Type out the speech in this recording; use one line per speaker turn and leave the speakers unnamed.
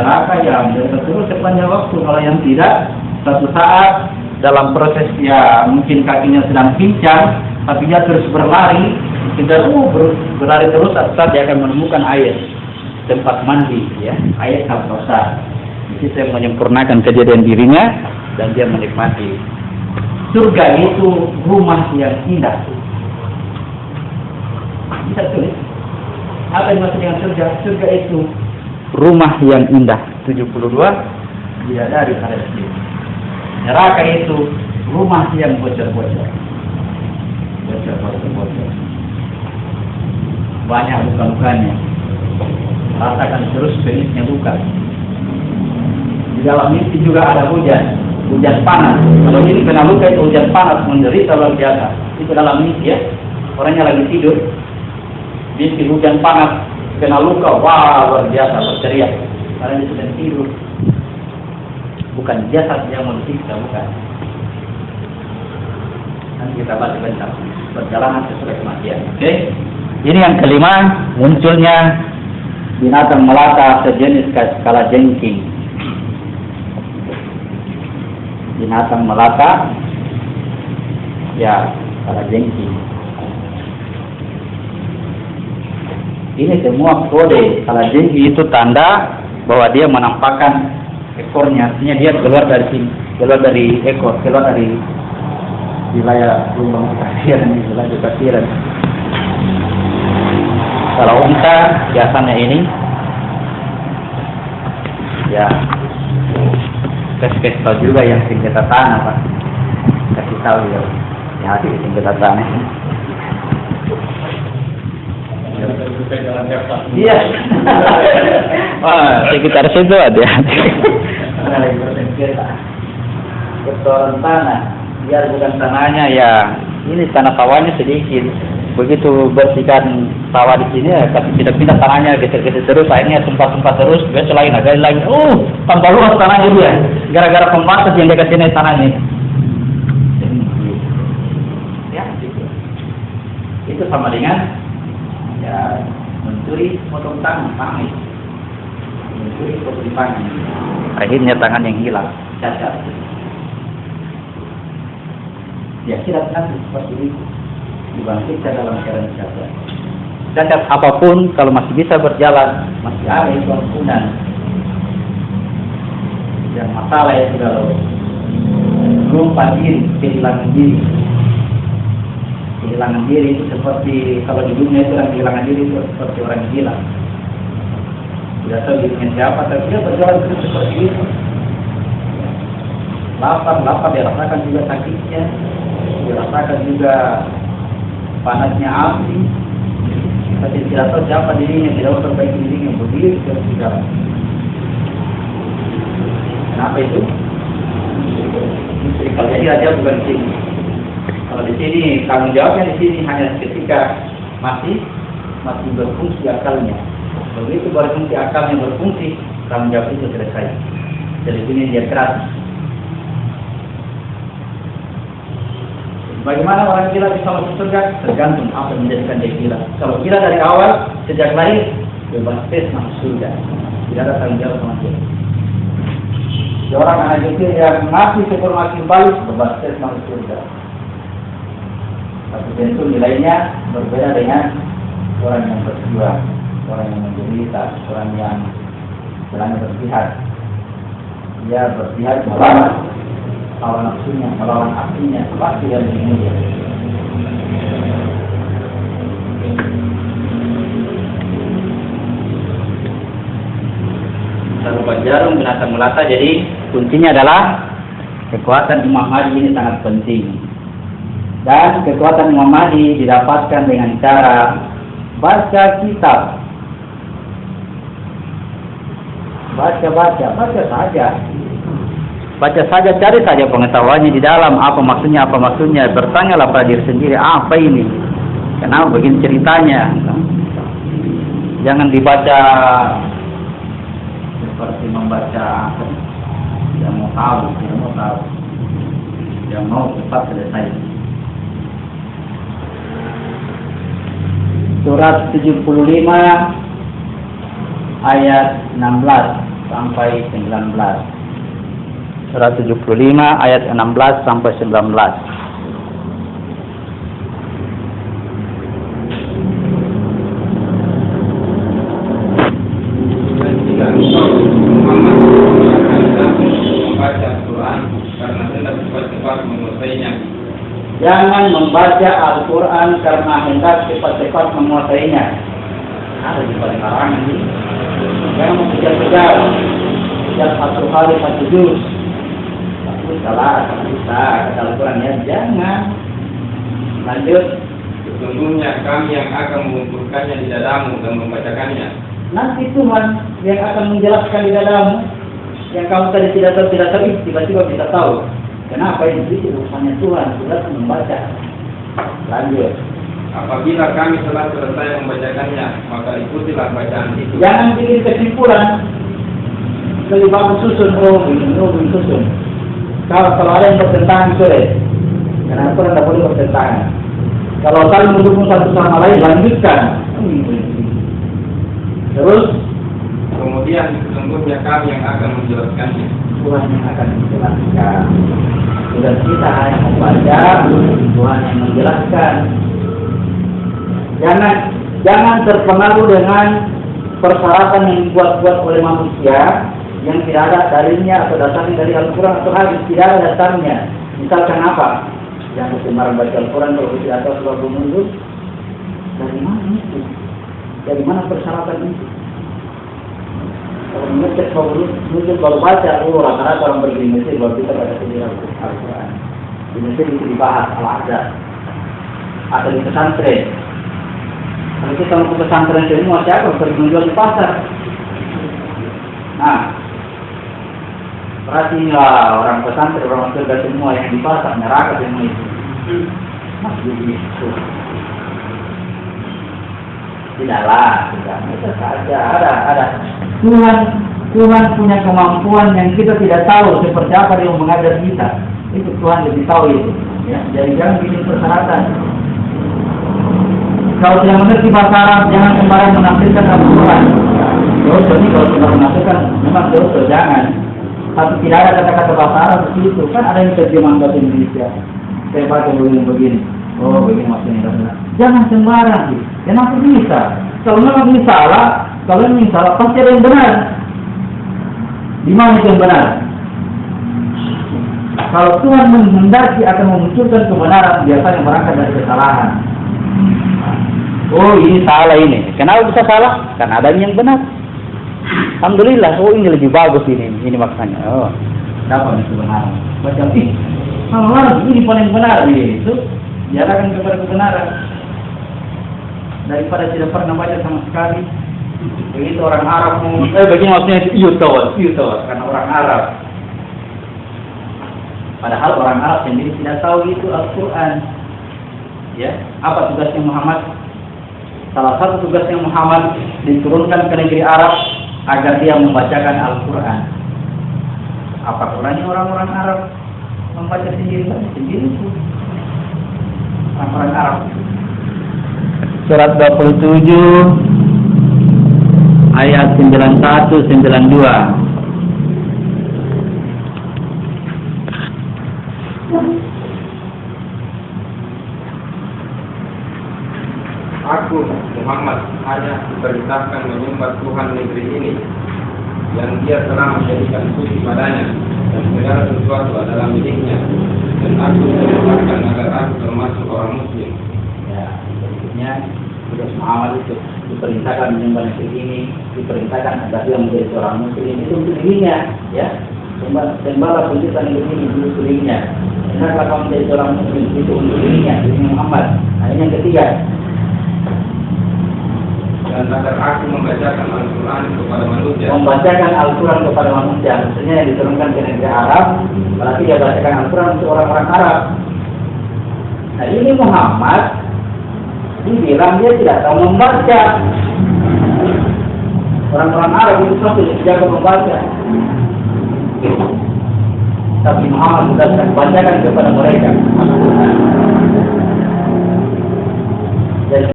neraka ya menderita terus sepanjang waktu. Kalau yang tidak, suatu saat dalam proses ya mungkin kakinya sedang pincang, tapi dia terus berlari, berlari terus saat dia akan menemukan air tempat mandi, ya, air Al-Kausar. Jadi saya menyempurnakan kejadian dirinya dan dia menikmati. Surga itu rumah yang indah. Bisa tulis. Apa yang dimaksud dengan surga? Surga itu rumah yang indah. 72 bidadari Palestina. Neraka itu rumah yang bocor-bocor. Bocor. Banyak luka-lukanya. Rasakan terus penisnya luka. Di dalam mimpi juga ada hujan panas. Kalau ini kena luka itu hujan panas, menderita luar biasa. Itu dalam mimpi, ya. Orangnya lagi tidur, mimpi hujan panas, kena luka, wah luar biasa, berteriak. Karena dia sedang tidur. Bukan jasad yang mensiksa, bukan. Nanti kita bahas bentar. Perjalanan sesuai kematian. Oke? Ini yang kelima, munculnya binatang melata sejenis kalajengking. Binatang melata, ya, kalajengking. Ini semua kode. Kalajengking itu tanda bahwa dia menampakkan ekornya, artinya dia keluar dari sini, keluar dari ekor, keluar dari wilayah lubang kasiran, wilayah kasiran. Kalau unta biasanya ini, ya, kasih tahu juga yang sengketa tanah, Pak. Kasih tahu ya, hati sengketa tanah. Iya. Wah, sekitar situ hati-hati. Ketoran tanah, biar bukan tanahnya ya. Ini tanah sawahnya sedikit. Begitu bersihkan sawah di sini, ya, tapi tidak pindah tanahnya, geser-geser terus, akhirnya tumpah-tumpah terus, besok lagi, lagi. Tambah luas tanahnya dia. Gara-gara pembatas yang dekat sini tanahnya. Ya, gitu. Itu sama dengan ya mencuri potong tangan, mencuri potong tangan. Akhirnya tangan yang hilang, cacat. Ya kira nanti seperti itu. Dibangkitkan dalam keadaan cacat. Cacat apapun kalau masih bisa berjalan, masih ada itu ampunan. Yang masalah itu kalau lupa diri, kehilangan diri. Kehilangan diri itu seperti kalau di dunia itu orang kehilangan diri itu seperti orang gila. Tidak tahu dirinya siapa, tapi dia berjalan terus seperti itu. Lapar dirasakan juga sakitnya, dirasakan juga panasnya api, tapi tidak tahu siapa dirinya, tidak tahu perbaiki dirinya, berdiri terus berjalan. Kenapa itu? Kalau jadi aja bukan di sini. Kalau di sini tanggung jawabnya di sini hanya ketika masih berfungsi akalnya. Begitu berfungsi akalnya berfungsi, tanggung jawab itu selesai. Jadi sini dia keras. Bagaimana orang gila bisa masuk surga? Tergantung apa yang menjadikan dia gila. Kalau gila dari awal, sejak lahir, bebas tes masuk surga. Tidak ada tanggung jawab sama dia. Orang anak kecil yang masih informasi baik, bebas tes masuk surga. Tapi tentu nilainya berbeda dengan orang yang berjuang, orang yang menderita, orang yang istilahnya berjihad. Dia berjihad melawan nafsunya, melawan apinya, pasti yang mulia. Sarupan jarum binatang melata, jadi kuncinya adalah kekuatan Imam Mahdi ini sangat penting. Dan kekuatan Imam Mahdi didapatkan dengan cara baca kitab. Baca saja. Baca saja, cari saja pengetahuannya di dalam, apa maksudnya, bertanyalah pada diri sendiri, apa ini, kenapa begini ceritanya. Jangan dibaca seperti membaca yang mau tahu, yang mau cepat selesai. Surat 75 ayat 16. sampai 19. Surat 75 ayat 16 sampai 19. Jangan membaca Al-Quran karena hendak cepat-cepat menguasainya. Ada di balik larangan ini. Jangan mengejar-kejar. Kejar satu hari satu juz. Tapi salah, bisa kata Al-Quran ya. Jangan. Lanjut.
Sesungguhnya kami yang akan mengumpulkannya di dadamu dan membacakannya.
Nanti Tuhan yang akan menjelaskan di dadamu. Yang kamu tadi tidak tahu, tiba-tiba bisa tahu. Kenapa ini urusannya Tuhan, sudah membaca. Lanjut.
Apabila kami telah selesai membacakannya, maka ikutilah bacaan itu.
Jangan bikin kesimpulan. Lebih bagus susun, susun. Kalau ada yang bertentangan sulit. Karena Al-Quran tidak boleh bertentangan. Kalau saling mendukung satu sama lain, lanjutkan. Terus,
kemudian sesungguhnya kami yang akan menjelaskannya.
Tuhan yang akan menjelaskan. Dan kita hanya membaca, Tuhan yang menjelaskan. Jangan terpengaruh dengan persyaratan yang dibuat-buat oleh manusia yang tidak ada dalilnya atau dasarnya dari Al-Quran atau hadis, tidak ada dasarnya. Misalkan apa? Yang kemarin baca Al-Quran kalau tidak tahu sebab menurut, dari mana itu? Dari mana persyaratan itu? Kalau mengecek baru baca, rata-rata orang pergi di Mesir baru kita baca sendiri Al-Quran. Di Mesir itu dibahas al-adat atau di pesantren. Kalau kita mau ke pesantren semua, siapa pergi menjual di pasar? Nah, perhatilah orang pesantren, orang surga semua yang di pasar, neraka semua itu. Masih itu. Tidaklah, itu saja. Ada. Tuhan punya kemampuan yang kita tidak tahu seperti apa dia mengajar kita. Itu Tuhan lebih tahu itu. Ya, jadi jangan bikin persyaratan. Kalau tidak mengerti bahasa Arab, jangan sembarang menafsirkan Al-Quran. Dosa ini kalau kita menafsirkan memang dosa, jangan. Tapi tidak ada kata-kata bahasa Arab di situ. Kan ada yang terjemahan bahasa Indonesia. Saya baca begini. Oh, begini maksudnya. Jangan sembarang. Kenapa bisa? Kalau memang ini salah, pasti ada yang benar. Di mana itu yang benar? Kalau Tuhan menghendaki akan memunculkan kebenaran, biasanya berangkat dari kesalahan. Oh, ini salah ini. Kenapa bisa salah? Karena ada yang benar. Alhamdulillah. Oh, ini lebih bagus ini maksudnya. Oh, dapat kebenaran. Macam ini paling benar itu. Diarahkan kepada kebenaran. Daripada tidak pernah baca sama sekali. Begitu orang Arab begini maksudnya yutawat karena orang Arab. Padahal orang Arab sendiri tidak tahu itu Al-Quran. Ya, apa tugasnya Muhammad? Salah satu tugasnya Muhammad diturunkan ke negeri Arab agar dia membacakan Al-Quran. Apa kurangnya orang-orang Arab membaca sendiri itu? Orang-orang Arab. Surat 27 ayat 91-92.
Aku, Muhammad, hanya diperintahkan menyembah Tuhan negeri ini yang dia telah menjadikan suci padanya dan segala sesuatu adalah miliknya, dan aku diperintahkan agar aku termasuk orang muslim.
Ya, berikutnya tugas Muhammad itu diperintahkan menyembah negeri ini, diperintahkan agar dia menjadi seorang muslim. Itu untuk dirinya, ya. Sembahlah pencipta negeri ini untuk dirinya. Hendaklah kamu menjadi seorang muslim, itu untuk dirinya, diri Muhammad. Nah, ini yang ketiga.
Dan agar aku membacakan Al-Quran kepada manusia.
Membacakan Al-Quran kepada manusia. Maksudnya yang diturunkan ke negeri Arab, berarti dia bacakan Al-Quran untuk orang-orang Arab. Nah, ini Muhammad dibilang dia tidak tahu membaca. Orang-orang Arab itu satu jago membaca. Tapi Muhammad sudah bacakan kepada mereka.